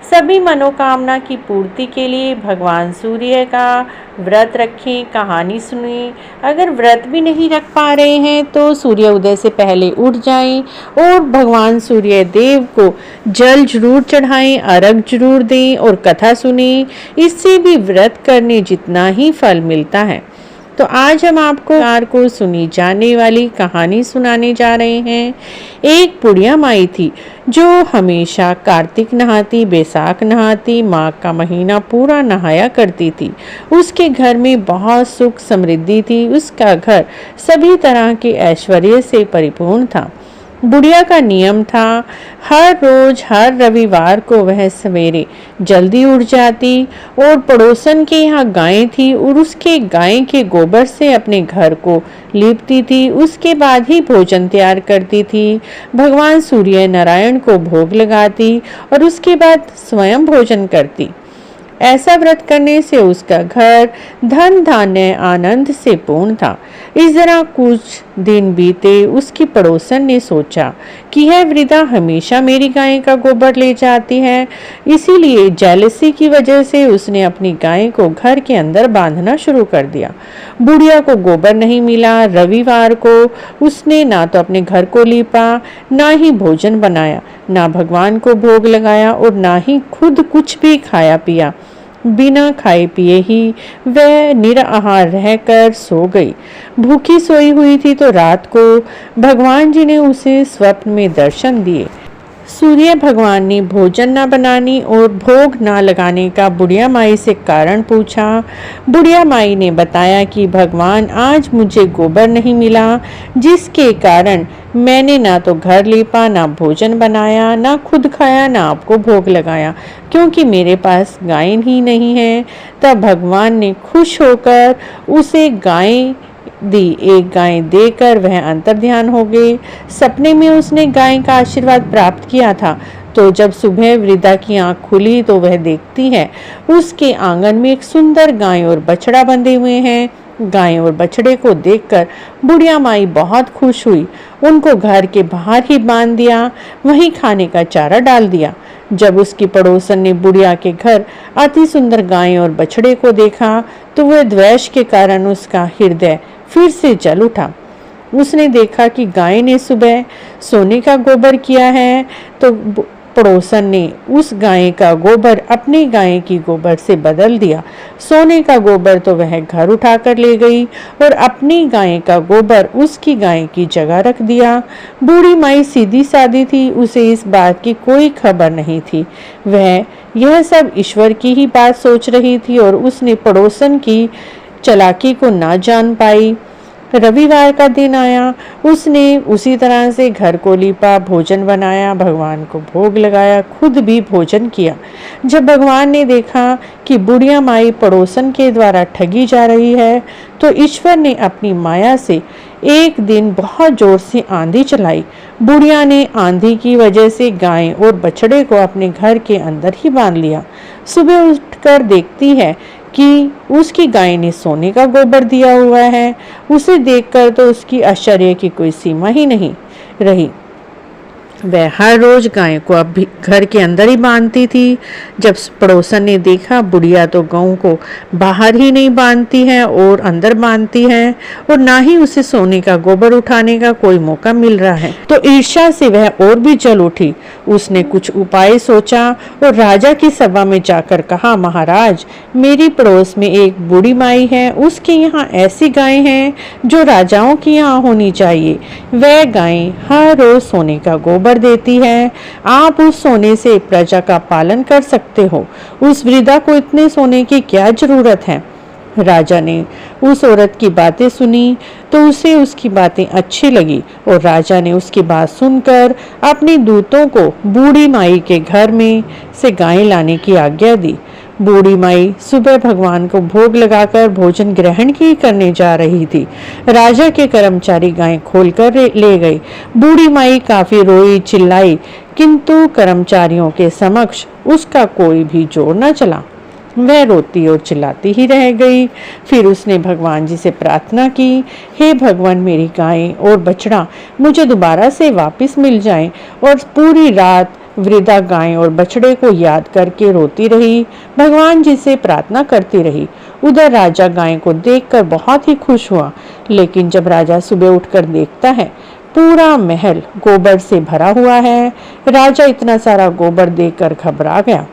सभी मनोकामना की पूर्ति के लिए भगवान सूर्य का व्रत रखें, कहानी सुनिए। अगर व्रत भी नहीं रख पा रहे हैं तो सूर्य उदय से पहले उठ जाएं और भगवान सूर्य देव को जल जरूर चढ़ाएं, अर्घ जरूर दें और कथा सुनें। इससे भी व्रत करने जितना ही फल मिलता है। तो आज हम आपको कार को सुनी जाने वाली कहानी सुनाने जा रहे हैं। एक बुढ़िया माई थी जो हमेशा कार्तिक नहाती, बैसाख नहाती, माघ का महीना पूरा नहाया करती थी। उसके घर में बहुत सुख समृद्धि थी। उसका घर सभी तरह के ऐश्वर्य से परिपूर्ण था। बुढ़िया का नियम था, हर रोज हर रविवार को वह सवेरे जल्दी उठ जाती और पड़ोसन के यहाँ गायें थी और उसके गाय के गोबर से अपने घर को लीपती थी। उसके बाद ही भोजन तैयार करती थी। भगवान सूर्य नारायण को भोग लगाती और उसके बाद स्वयं भोजन करती। ऐसा व्रत करने से उसका घर धन धान्य आनंद से पूर्ण था। इस तरह कुछ दिन बीते। उसकी पड़ोसन ने सोचा कि यह वृद्धा हमेशा मेरी गाय का गोबर ले जाती है, इसीलिए जेलसी की वजह से उसने अपनी गाय को घर के अंदर बांधना शुरू कर दिया। बुढ़िया को गोबर नहीं मिला। रविवार को उसने ना तो अपने घर को लीपा, ना ही भोजन बनाया, ना भगवान को भोग लगाया और ना ही खुद कुछ भी खाया पिया। बिना खाए पिए ही वह निराहार रहकर सो गई। भूखी सोई हुई थी तो रात को भगवान जी ने उसे स्वप्न में दर्शन दिए। सूर्य भगवान ने भोजन न बनाने और भोग न लगाने का बुढ़िया माई से कारण पूछा। बुढ़िया माई ने बताया कि भगवान आज मुझे गोबर नहीं मिला, जिसके कारण मैंने ना तो घर लीपा, ना भोजन बनाया, ना खुद खाया, ना आपको भोग लगाया, क्योंकि मेरे पास गाय ही नहीं है। तब भगवान ने खुश होकर उसे गाय दी। एक गाय देकर वह अंतर्ध्यान हो गए। सपने में उसने गाय का आशीर्वाद प्राप्त किया था। तो जब सुबह वृद्धा की आंख खुली तो वह देखती है उसके आंगन में एक सुंदर गाय और बछड़ा बंधे हुए हैं। गाय और बछड़े को देखकर बुढ़िया माई बहुत खुश हुई। उनको घर के बाहर ही बांध दिया, वहीं खाने का चारा डाल दिया। जब उसकी पड़ोसन ने बुढ़िया के घर अति सुंदर गाय और बछड़े को देखा तो वह द्वेष के कारण उसका हृदय फिर से जल उठा। उसने देखा कि गाय ने सुबह सोने का गोबर किया है, तो पड़ोसन ने उस गाय का गोबर अपनी गाय की गोबर से बदल दिया। सोने का गोबर तो वह घर उठाकर ले गई और अपनी गाय का गोबर उसकी गाय की जगह रख दिया। बूढ़ी माई सीधी सादी थी, उसे इस बात की कोई खबर नहीं थी। वह यह सब ईश्वर की ही बात सोच रही थी और उसने पड़ोसन की चालाकी को ना जान पाई। रविवार का दिन आया। उसने उसी तरह से घर को लीपा, भोजन बनाया, भगवान को भोग लगाया, खुद भी भोजन किया। जब भगवान ने देखा कि बुढ़िया माई पड़ोसन के द्वारा ठगी जा रही है तो ईश्वर ने अपनी माया से एक दिन बहुत जोर से आंधी चलाई। बुढ़िया ने आंधी की वजह से गाय और बछड़े को अपने घर के अंदर ही बांध लिया। सुबह उठकर देखती है कि उसकी गाय ने सोने का गोबर दिया हुआ है। उसे देखकर तो उसकी आश्चर्य की कोई सीमा ही नहीं रही। वह हर रोज गाय को अब भी घर के अंदर ही बांधती थी। जब पड़ोसन ने देखा बुढ़िया तो गायों को बाहर ही नहीं बांधती है और अंदर बांधती है और ना ही उसे सोने का गोबर उठाने का कोई मौका मिल रहा है, तो ईर्ष्या से वह और भी जल उठी। उसने कुछ उपाय सोचा और राजा की सभा में जाकर कहा, महाराज, मेरी पड़ोस में एक बूढ़ी माई है, उसके यहाँ ऐसी गाय हैं जो राजाओं की यहाँ होनी चाहिए। वह गाय हर रोज सोने का गोबर देती है। आप उस सोने से प्रजा का पालन कर सकते हो। उस वृद्धा को इतने सोने की क्या जरूरत है। राजा ने उस औरत की बातें सुनी तो उसे उसकी बातें अच्छी लगी और राजा ने उसकी बात सुनकर अपने दूतों को बूढ़ी माई के घर में से गाय लाने की आज्ञा दी। बूढ़ी माई सुबह भगवान को भोग लगाकर भोजन ग्रहण की करने जा रही थी। राजा के कर्मचारी गाय खोलकर ले गए। बूढ़ी माई काफी रोई चिल्लाई, किंतु कर्मचारियों के समक्ष उसका कोई भी जोर न चला। वह रोती और चिल्लाती ही रह गई। फिर उसने भगवान जी से प्रार्थना की, हे भगवान, मेरी गाय और बछड़ा मुझे दोबारा से वापस मिल जाए। और पूरी रात वृद्धा गाय और बछड़े को याद करके रोती रही, भगवान जी से प्रार्थना करती रही। उधर राजा गाय को देखकर बहुत ही खुश हुआ, लेकिन जब राजा सुबह उठकर देखता है पूरा महल गोबर से भरा हुआ है, राजा इतना सारा गोबर देखकर घबरा गया।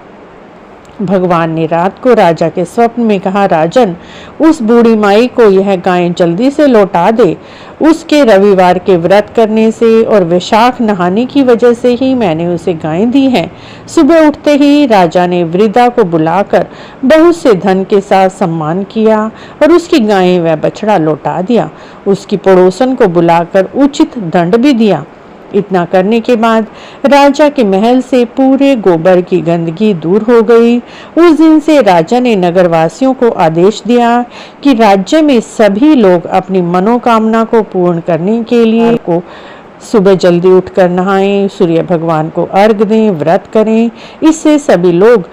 भगवान ने रात को राजा के स्वप्न में कहा, राजन, उस बूढ़ी माई को यह गाय जल्दी से लौटा दे। उसके रविवार के व्रत करने से और वैशाख नहाने की वजह से ही मैंने उसे गाय दी है। सुबह उठते ही राजा ने वृद्धा को बुलाकर बहुत से धन के साथ सम्मान किया और उसकी गाय व बछड़ा लौटा दिया। उसकी पड़ोसन को बुलाकर उचित दंड भी दिया। इतना करने के बाद राजा के महल से पूरे गोबर की गंदगी दूर हो गई। उस दिन से राजा ने नगरवासियों को आदेश दिया कि राज्य में सभी लोग अपनी मनोकामना को पूर्ण करने के लिए को सुबह जल्दी उठकर नहाएं, सूर्य भगवान को अर्घ दें, व्रत करें। इससे सभी लोग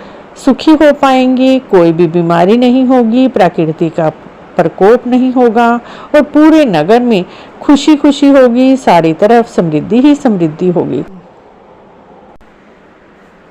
सुखी हो पाएंगे, कोई भी बीमारी नहीं होगी, प्रकृति का प्रकोप नहीं होगा और पूरे नगर में खुशी खुशी होगी, सारी तरफ समृद्धि ही समृद्धि होगी।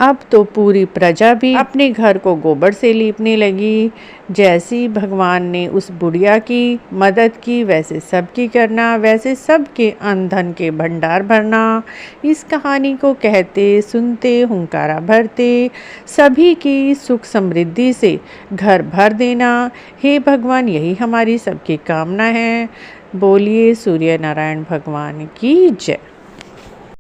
अब तो पूरी प्रजा भी अपने घर को गोबर से लीपने लगी। जैसी भगवान ने उस बुढ़िया की मदद की वैसे सबकी करना, वैसे सबके अन्न धन के भंडार भरना। इस कहानी को कहते सुनते हुंकारा भरते सभी की सुख समृद्धि से घर भर देना। हे भगवान, यही हमारी सबकी कामना है। बोलिए सूर्य नारायण भगवान की जय।